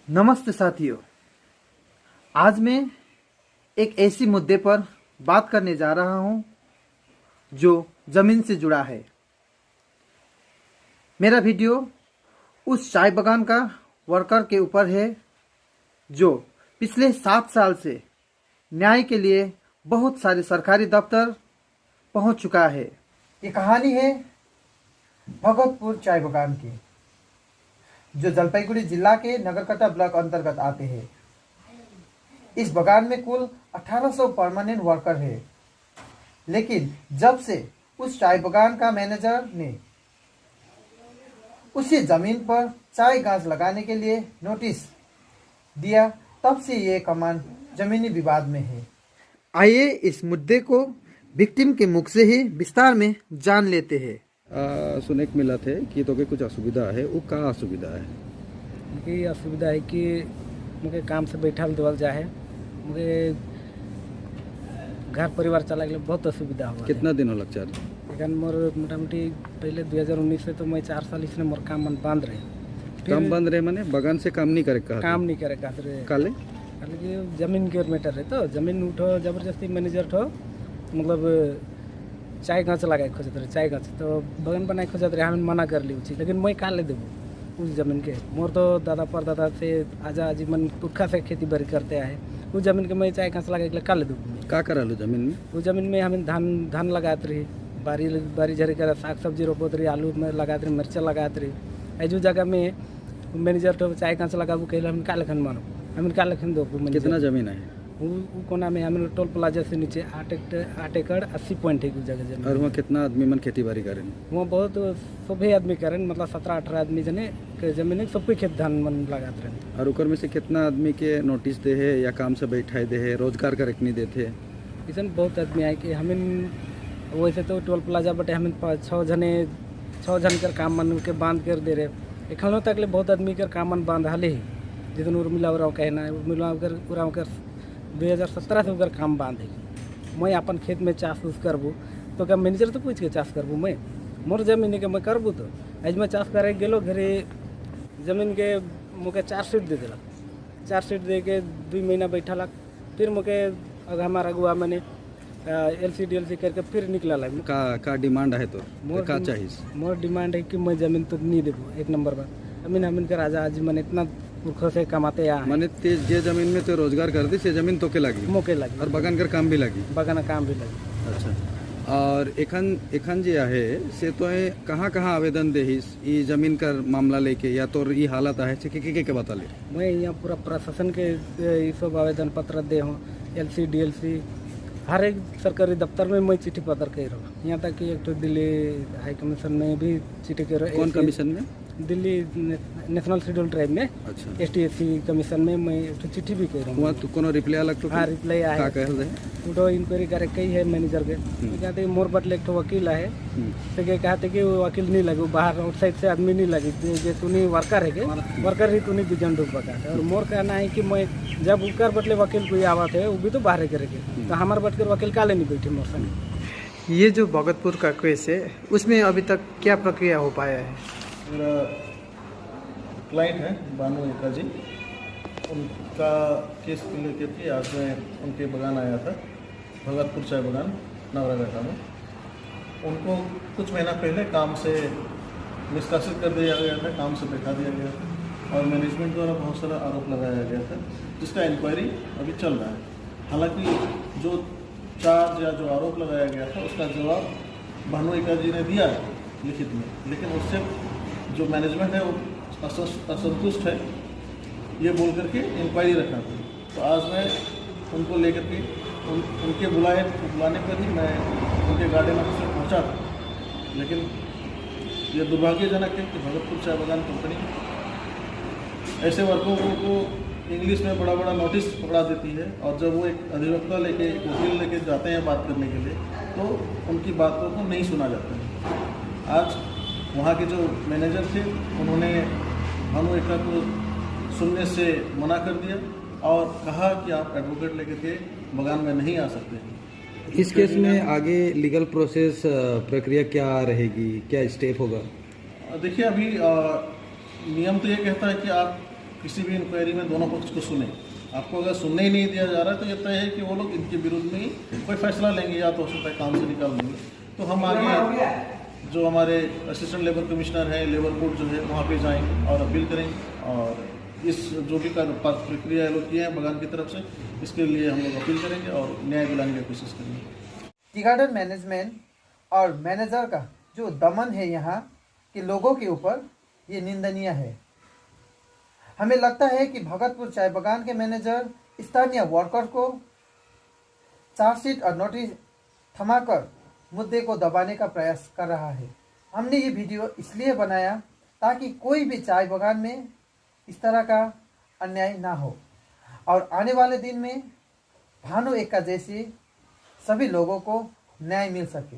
नमस्ते साथियों। आज मैं एक ऐसी मुद्दे पर बात करने जा रहा हूं जो ज़मीन से जुड़ा है। मेरा वीडियो उस चाय बागान का वर्कर के ऊपर है जो पिछले 7 साल से न्याय के लिए बहुत सारे सरकारी दफ्तर पहुंच चुका है। ये कहानी है भगतपुर चाय बागान की, जो जलपाईगुड़ी जिला के नगरकटा ब्लॉक अंतर्गत आते हैं। इस बागान में कुल 1800 परमानेंट वर्कर है, लेकिन जब से उस चाय बागान का मैनेजर ने उसी जमीन पर चाय गाछ लगाने के लिए नोटिस दिया, तब से ये कमान जमीनी विवाद में है। आइए इस मुद्दे को विक्टिम के मुख से ही विस्तार में जान लेते हैं। सुने को मिला थे कि तो के कुछ असुविधा है, वो का असुविधा है? ये असुविधा है कि मुझे काम से बैठल देवल जाए, मुझे घर परिवार चला के बहुत असुविधा हुआ। कितना दिन हो लग चार? लेकिन मोर मोटा मोटी पहले 2019 से तो मैं 4 साल इसने मोर काम मन बंद रहे। काम बंद रहे माने बगान से काम नहीं करे? कहा काम नहीं करे कहते काले कि जमीन के मैटर है, तो जमीन उठो जबरदस्ती मैनेजर ठो मतलब चाय गाछ लगाए खोजत रहे, चाय गाछ तो बगान बनाए खोजत रहे। हमें मना कर ली उची, लेकिन मैं का ले देबो उस जमीन के? मोर तो दादा परदादा से आजा आजीवन पुरखा से खेती बाड़ी करते आए। उस जमीन के मैं चाय गाछ लगाए का ले देबो? का करालू जमीन में? उस जमीन में हमें धान लगात रही, बारी झरी कर साग सब्जी रोपत रही, आलू में लगात रही, मिर्चा लगात रही। ऐजू जगह में मैनेजर तो चाय गाछ लगाबू कहले हम का लेखन मानो, हमें का लेखन दो। कितना जमीन है? वो कोना में हमें टोल प्लाजा से नीचे 8 एकड़ 80 पॉइंट है जगह जमीन। और वहाँ कितना आदमी मन खेती बाड़ी करें? वहाँ बहुत सभी आदमी करें, मतलब 17-18 आदमी जने के जमीन सबको खेत धान मन लगाते रहे। और उकर में से कितना आदमी के नोटिस दे है या काम से बैठाए दे है, रोजगार करे नहीं देते? ऐसा बहुत आदमी आए कि हमें वैसे तो टोल प्लाजा बटे हमें 6 जन कर काम मन के बांध कर दे रहे। एखनों तक ले बहुत आदमी कर काम मन बांध हाले ही, जितन उर्मिला उराव कहना है उर्मिला उराव कर 2017 से उधर काम बांधे। मैं अपन खेत में चाष उस करबू तो क्या मैनेजर तो पूछ के चाष करबू? मैं मोर जमीन के मैं करबू तो आज मैं चाष करे गेलो घरे जमीन के मुके 4 सीट दे दिलक। 4 सीट दे के 2 महीना बैठलक, फिर मुके हमारा अगुआ मैंने LC करके फिर निकला लग। का डिमांड है तो का चाहिए? मोर डिमांड है कि मैं जमीन तो नहीं देबू। एक नंबर बात हमीन के राजा आज मैंने इतना पुरखों से कमाते यहाँ माने जे जमीन में तो रोजगार कर दी से जमीन तो के लगी, मौके लगी, और बगान कर काम भी लगी। बगान काम भी लगी। अच्छा। और एखन जे है से तो कहाँ आवेदन देहिस ई जमीन का मामला लेके, या तो ई हालत है के बता ले? मैं यहाँ पूरा प्रशासन के ये सब आवेदन पत्र दे हूँ, LC DLC हर एक सरकारी दफ्तर में मैं चिट्ठी पत्र कर रहा हूँ। यहाँ तक कि एक तो दिल्ली हाई कमीशन में भी चिट्ठी कर रहा हूँ। कौन कमीशन में? दिल्ली नेशनल शेड्यूल ट्राइब में। अच्छा। ST/SC कमीशन में मैं एक चिट्ठी भी कर रहा हूँ। वहाँ तो कोनो रिप्लाई अलग तो? हाँ रिप्लाई आया है। तो इंक्वायरी करे कई है मैनेजर के, कहते मोर बटले एक वकील है तो कहते कि वो वकील नहीं लगे, बाहर आउटसाइड से आदमी नहीं लगी, जो तूनी वर्कर है के वर्कर ही तूनी बिजन डूब बका। और मोर कहना है कि मैं जब उकर बटले वकील कोई आवा थे वो भी तो बाहर करेंगे, तो हमारे बटकर वकील काले नहीं बैठे मोर संग। ये जो भगतपुर का केस है उसमें अभी तक क्या प्रक्रिया हो पाया है? मेरा क्लाइंट है बानू एका जी, उनका केस लेके के आज मैं उनके बगान आया था, भगतपुर चाय बागान नगरकटा में। उनको कुछ महीना पहले काम से निष्कासित कर दिया गया था, काम से बैठा दिया गया था और मैनेजमेंट द्वारा बहुत सारा आरोप लगाया गया था, जिसका इंक्वायरी अभी चल रहा है। हालांकि जो चार्ज या जो आरोप लगाया गया था उसका जवाब बानू एका जी ने दिया है लिखित में, लेकिन उससे जो मैनेजमेंट है वो असंतुष्ट है ये बोल करके इंक्वायरी रखना था। तो आज मैं उनको लेकर के उनके बुलाने पर ही मैं उनके गार्डन ऑफिस में पहुँचा था, लेकिन ये दुर्भाग्यजनक है कि भगतपुर चाय बागान कंपनी ऐसे वर्कों को इंग्लिश में बड़ा नोटिस पकड़ा देती है, और जब वो एक अधिवक्ता लेके एक वकील लेके जाते हैं बात करने के लिए तो उनकी बातों को नहीं सुना जाता है। आज वहाँ के जो मैनेजर थे उन्होंने भानु एका को सुनने से मना कर दिया और कहा कि आप एडवोकेट लेकर के बगान में नहीं आ सकते। इस केस में आगे लीगल प्रोसेस प्रक्रिया क्या रहेगी, क्या स्टेप होगा? देखिए अभी नियम तो ये कहता है कि आप किसी भी इंक्वायरी में दोनों पक्ष को सुने। आपको अगर सुनने ही नहीं दिया जा रहा है तो ये तय है कि वो लोग इनके विरुद्ध में ही कोई फैसला लेंगे या तो हो सकता है काम से निकाल देंगे। तो हम आगे जो हमारे असिस्टेंट लेबर कमिश्नर है, लेबर कोर्ट जो है, वहाँ पे जाएंगे और अपील करेंगे और इस जो भी प्रक्रिया ये लोग किए हैं बगान की तरफ से, इसके लिए हम लोग अपील करेंगे और न्याय दिलाने की कोशिश करेंगे। टी गार्डन मैनेजमेंट और मैनेजर का जो दमन है यहाँ के लोगों के ऊपर, ये निंदनीय है। हमें लगता है कि भगतपुर चाय बागान के मैनेजर स्थानीय वर्कर को चार्जशीट और नोटिस थमाकर मुद्दे को दबाने का प्रयास कर रहा है। हमने ये वीडियो इसलिए बनाया ताकि कोई भी चाय बागान में इस तरह का अन्याय ना हो और आने वाले दिन में भानु एक्का जैसे सभी लोगों को न्याय मिल सके।